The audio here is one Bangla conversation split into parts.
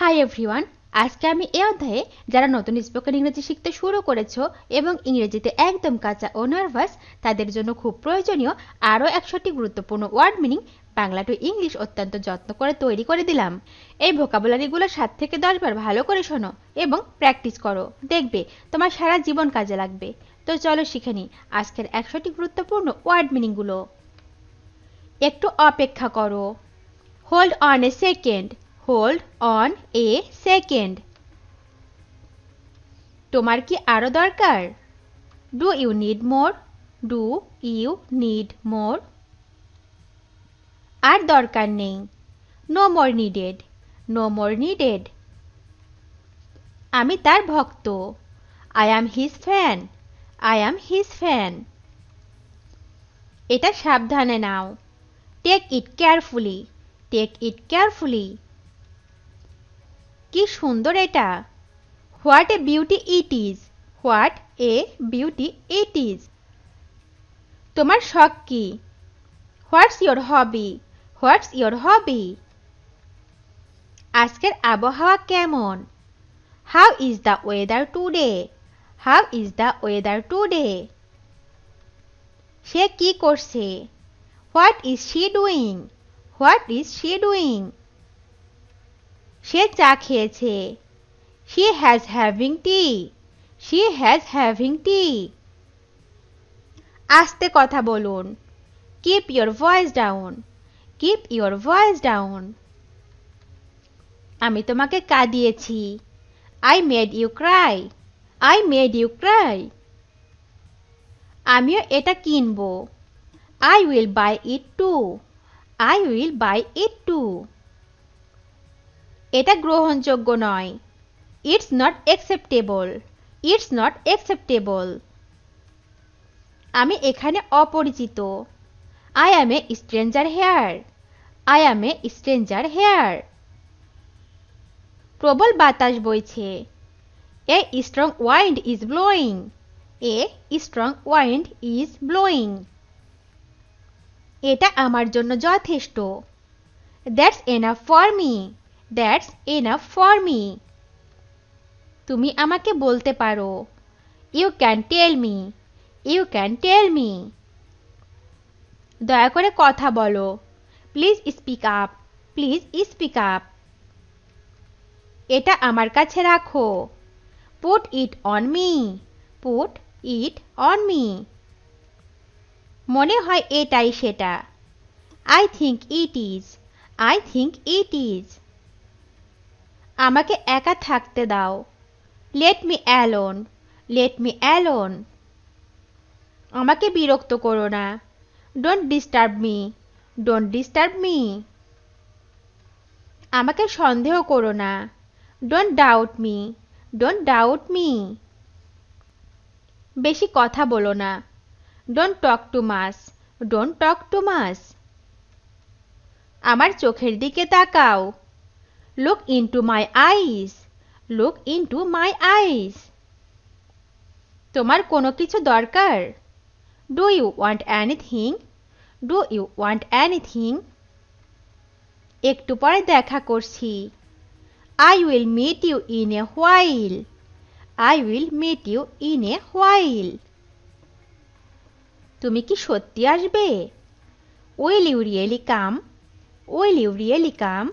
হাই এভরিওয়ান, আজকে আমি এই অধ্যায়ে যারা নতুন স্পোকেন ইংরেজি শিখতে শুরু করেছো এবং ইংরেজিতে একদম কাঁচা ও নার্ভাস তাদের জন্য খুব প্রয়োজনীয় আরও 100টি গুরুত্বপূর্ণ word meaning Bangla to English অত্যন্ত যত্ন করে তৈরি করে দিলাম। এই ভোকাবুলারিগুলো 7 থেকে 10 বার ভালো করে শোনো এবং প্র্যাকটিস করো, দেখবে তোমার সারা জীবন কাজে লাগবে। তো চলো শিখে নিই আজকের 100টি গুরুত্বপূর্ণ ওয়ার্ড মিনিংগুলো। একটু অপেক্ষা করো। Hold on a second. Hold on a second. তোমার কি আরো দরকার? Do you need more? Do you need more? আর দরকার নেই। No more needed. No more needed. আমি তার ভক্ত। I am his fan. I am his fan. এটা সাবধানে নাও। Take it carefully. Take it carefully. কি সুন্দর এটা। What a beauty it is. What a beauty it is. তোমার শখ কি? What's your hobby. What's your hobby. আজকের আবহাওয়া কেমন? How is the weather today. How is the weather today. সে কি করছে? What is she doing. What is she doing. সে চা খেয়েছে। She has having tea. She has having tea. আস্তে কথা বলুন। Keep your voice down. Keep your voice down. আমি তোমাকে কাঁদিয়েছি। I made you cry. I made you cry. আমিও এটা কিনবো। I will buy it too. I will buy it too. এটা গ্রহণযোগ্য নয়। It's not acceptable. It's not acceptable. আমি এখানে অপরিচিত। I am a stranger here. I am a stranger here. প্রবল বাতাস বইছে। A strong wind is blowing. A strong wind is blowing. এটা আমার জন্য যথেষ্ট। That's enough for me. That's enough for me. তুমি আমাকে বলতে পারো। You can tell me. You can tell me. দয়া করে কথা বলো। Please speak up. Please speak up. এটা আমার কাছে রাখো। Put it on me. Put it on me. মনে হয় এটাই সেটা। I think it is. I think it is. আমাকে একা থাকতে দাও। Let me alone. Let me alone. আমাকে বিরক্ত করো না। Don't disturb me. Don't disturb me. আমাকে সন্দেহ করো না। Don't doubt me. Don't doubt me. বেশি কথা বলো না। Don't talk too much. Don't talk too much. আমার চোখের দিকে তাকাও। Look into my eyes. Look into my eyes. তোমার কোনো কিছু দরকার? Do you want anything? Do you want anything? একটু পরে দেখা করছি। I will meet you in a while. I will meet you in a while. তুমি কি সত্যি আসবে? Will you really come? Will you really come?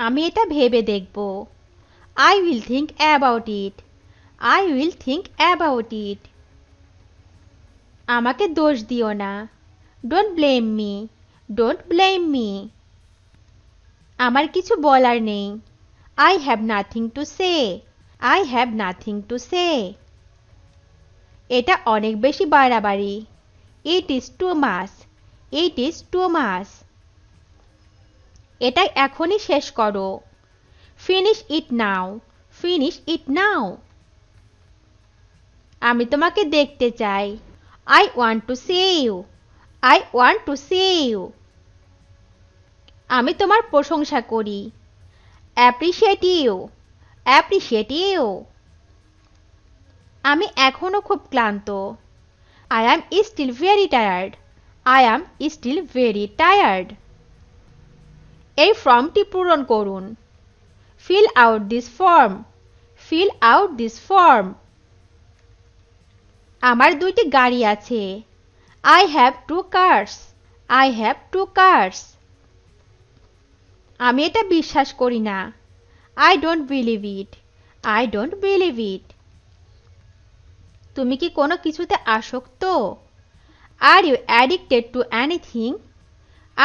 আমি এটা ভেবে দেখব। I will think about it. I will think about it. আমাকে দোষ দিও না। Don't blame me. Don't blame me. আমার কিছু বলার নেই। I have nothing to say. I have nothing to say. এটা অনেক বেশি বাড়াবাড়ি। It is too much. It is too much. এটা এখনই শেষ করো। Finish it now. Finish it now. আমি তোমাকে দেখতে চাই। I want to see you. I want to see you. আমি তোমার প্রশংসা করি। Appreciate you. Appreciate you. আমি এখনো খুব ক্লান্ত। I am still very tired. I am still very tired. এই ফর্মটি পূরণ করুন। Fill out this form. Fill out this form. আমার দুইটি গাড়ি আছে। I have two cars. I have two cars. আমি এটা বিশ্বাস করি না। I don't believe it. I don't believe it. তুমি কি কোনো কিছুতে আসক্ত? Are you addicted to anything?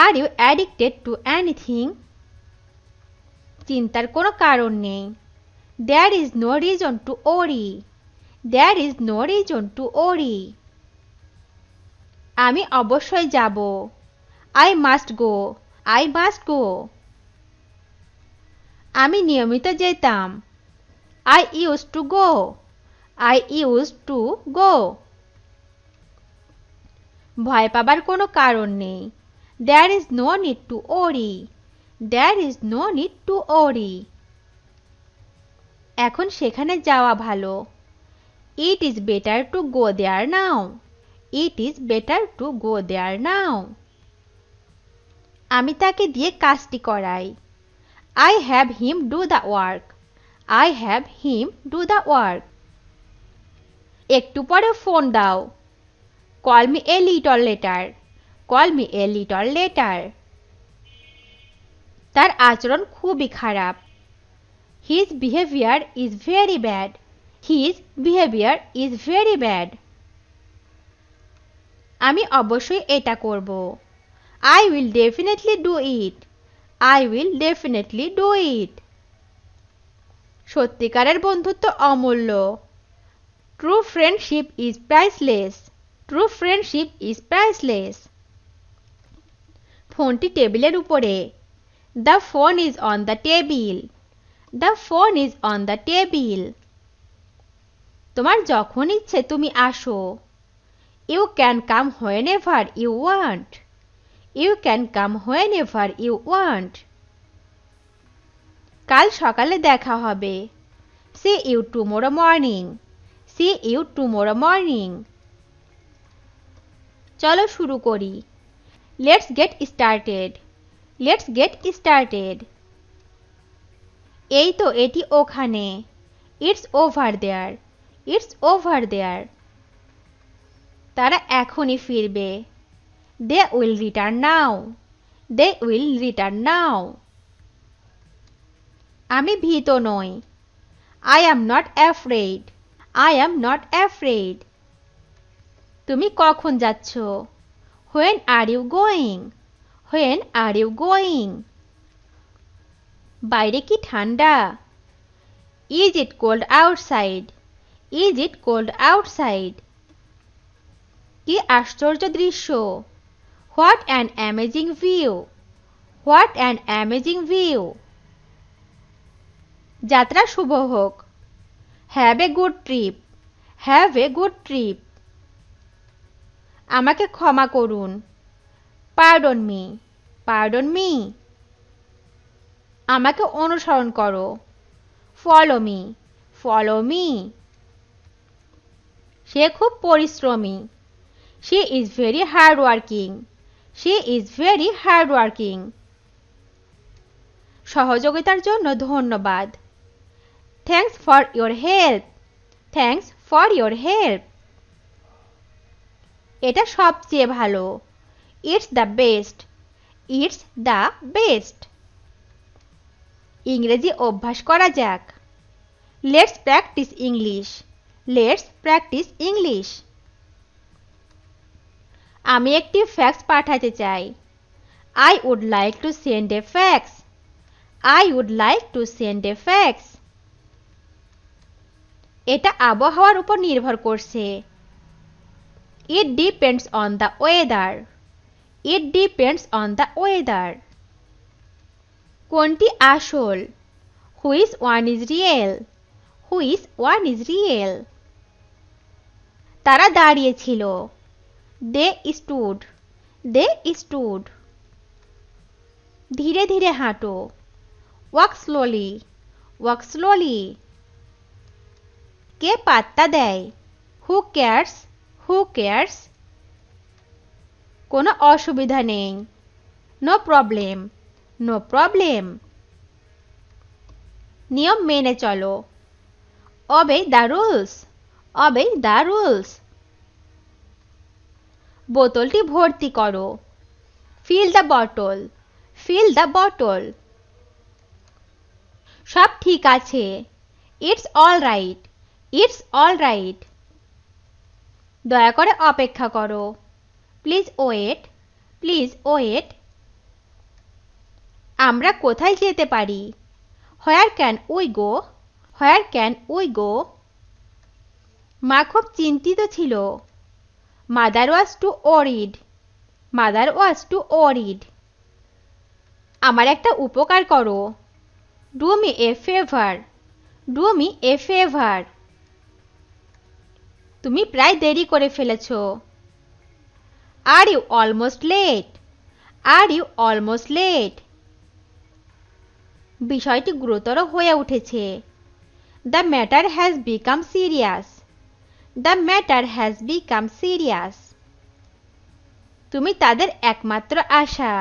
Are you addicted to anything? চিন্তার কোনো কারণ নেই। There is no reason to worry. There is no reason to worry. আমি অবশ্যই যাব। I must go. I must go. আমি নিয়মিত যেতাম। I used to go. I used to go. ভয় পাবার কোনো কারণ নেই। There is no need to worry. There is no need to worry. এখন সেখানে যাওয়া ভালো। It is better to go there now. It is better to go there now. আমি তাকে দিয়ে কাজটি করাই। I have him do the work. I have him do the work. একটু পরে ফোন দাও। Call me a little later. Call me a little later. তার আচরণ খুবই খারাপ। His behavior is very bad. His behavior is very bad. আমি অবশ্যই এটা করব। I will definitely do it. I will definitely do it. সত্যিকারের বন্ধুত্ব অমূল্য। True friendship is priceless. True friendship is priceless. ফোনটি টেবিলের উপরে। The phone is on the table. The phone is on the table. তোমার যখন ইচ্ছে তুমি আসো। You can come whenever you want. You can come whenever you want. কাল সকালে দেখা হবে। See you tomorrow morning. See you tomorrow morning. চলো শুরু করি। Let's get started. Let's get started. এই তো এটি ওখানে। It's over there. It's over there. তারা এখনই ফিরবে। They will return now. They will return now. আমি ভীত নই। I am not afraid. I am not afraid. তুমি কখন যাচ্ছ? When are you going? When are you going? বাইরে কি ঠান্ডা? Is it cold outside? Is it cold outside? কি আশ্চর্য দৃশ্য! What an amazing view! What an amazing view! যাত্রা শুভ হোক। Have a good trip. Have a good trip. আমাকে ক্ষমা করুন। Pardon me. Pardon me. আমাকে অনুসরণ করো। Follow me. Follow me. সে খুব পরিশ্রমী। She is very hardworking. She is very hardworking. সহযোগিতার জন্য ধন্যবাদ। Thanks for your help. Thanks for your help. এটা সবচেয়ে ভালো। It's the best. It's the best. ইংরেজি অভ্যাস করা যাক। Let's practice English. Let's practice English. আমি একটি ফ্যাক্স পাঠাতে চাই। I would like to send a fax. I would like to send a fax. এটা আবহাওয়ার উপর নির্ভর করছে। It depends on the weather. It depends on the weather. কোনটি আসল? Which one is real? Which one is real? তারা দাঁড়িয়ে ছিল। They stood. They stood. ধীরে ধীরে হাঁটো। Walk slowly. Walk slowly. কে পাত্তা দেয়? Who cares? Who cares? কোনো অসুবিধা নেই। No problem. No problem. নিয়ম মেনে চলো। obey the rules, obey the rules। বোতলটি ভর্তি করো। fill the bottle, fill the bottle। সব ঠিক আছে। it's all right, it's all right। দয়া করে অপেক্ষা করো। Please wait, please wait. আমরা কোথায় যেতে পারি? Where can we go, where can we go. মা খুব চিন্তিত ছিল। Mother was too worried, mother was too worried. আমার একটা উপকার করো। Do me a favour, do me a favour. তুমি প্রায় দেরি করে ফেলেছ। Are you almost late, are you almost late. বিষয়টি গুরুতর হয়ে উঠেছে। The matter has become serious, the matter has become serious. তুমি তাদের একমাত্র আশা।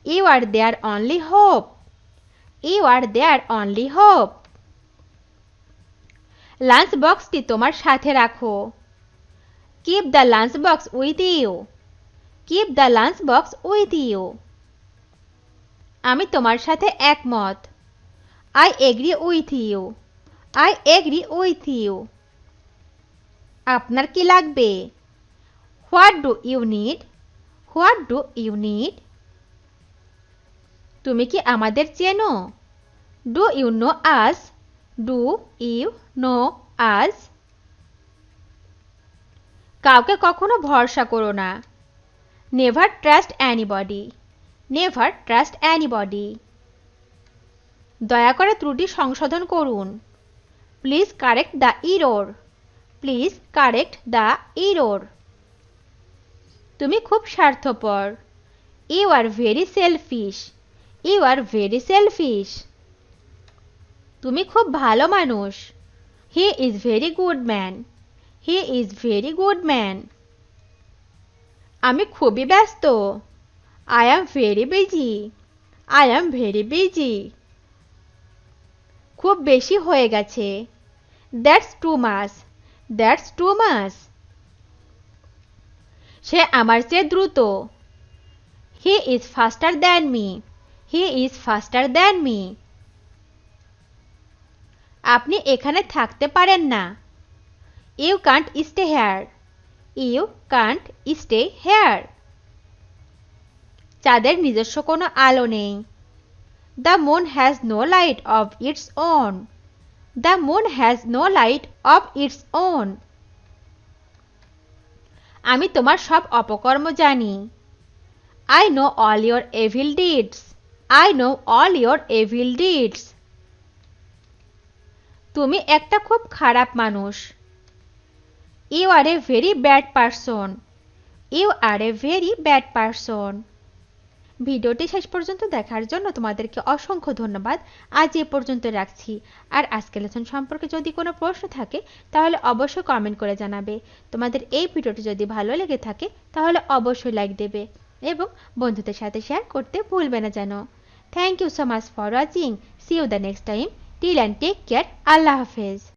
You are their only hope, you are their only hope. Lunch বক্সটি তোমার সাথে রাখো। Keep the lunch box with you, keep the lunch box with you. আমি তোমার সাথে একমত। I agree with you, I agree with you. আপনার কি লাগবে? What do you need, what do you need. তুমি কি আমাদের চেনো? Do you know us, do you know us. কাউকে কখনো ভরসা করো না। Never trust anybody, never trust anybody. দয়া করে ত্রুটি সংশোধন করুন। Please correct the error, please correct the error. তুমি খুব স্বার্থপর। You are very selfish, you are very selfish. তুমি খুব ভালো মানুষ। He is very good man, he is very good man. আমি খুবই ব্যস্ত। I am very busy, I am very busy. খুব বেশি হয়ে গেছে। That's too much, that's too much. সে আমার চেয়ে দ্রুত। He is faster than me, he is faster than me. আপনি এখানে থাকতে পারেন না। You can't stay here, you can't stay here. চাঁদের নিজস্ব কোনো আলো নেই। The moon has no light of its own, the moon has no light of its own. আমি তোমার সব অপকর্ম জানি। I know all your evil deeds, I know all your evil deeds. তুমি একটা খুব খারাপ মানুষ। You are a very bad person, you are a very bad person. ভিডিওটি শেষ পর্যন্ত দেখার জন্য তোমাদেরকে অসংখ্য ধন্যবাদ। আজ এ পর্যন্ত রাখছি। আর আজকের লেসন সম্পর্কে যদি কোনো প্রশ্ন থাকে তাহলে অবশ্যই কমেন্ট করে জানাবে। তোমাদের এই ভিডিওটি যদি ভালো লেগে থাকে তাহলে অবশ্যই লাইক দেবে এবং বন্ধুদের সাথে শেয়ার করতে ভুলবে না যেন। Thank you so much for watching. See you the next time. Till and take care. আল্লাহ হাফেজ।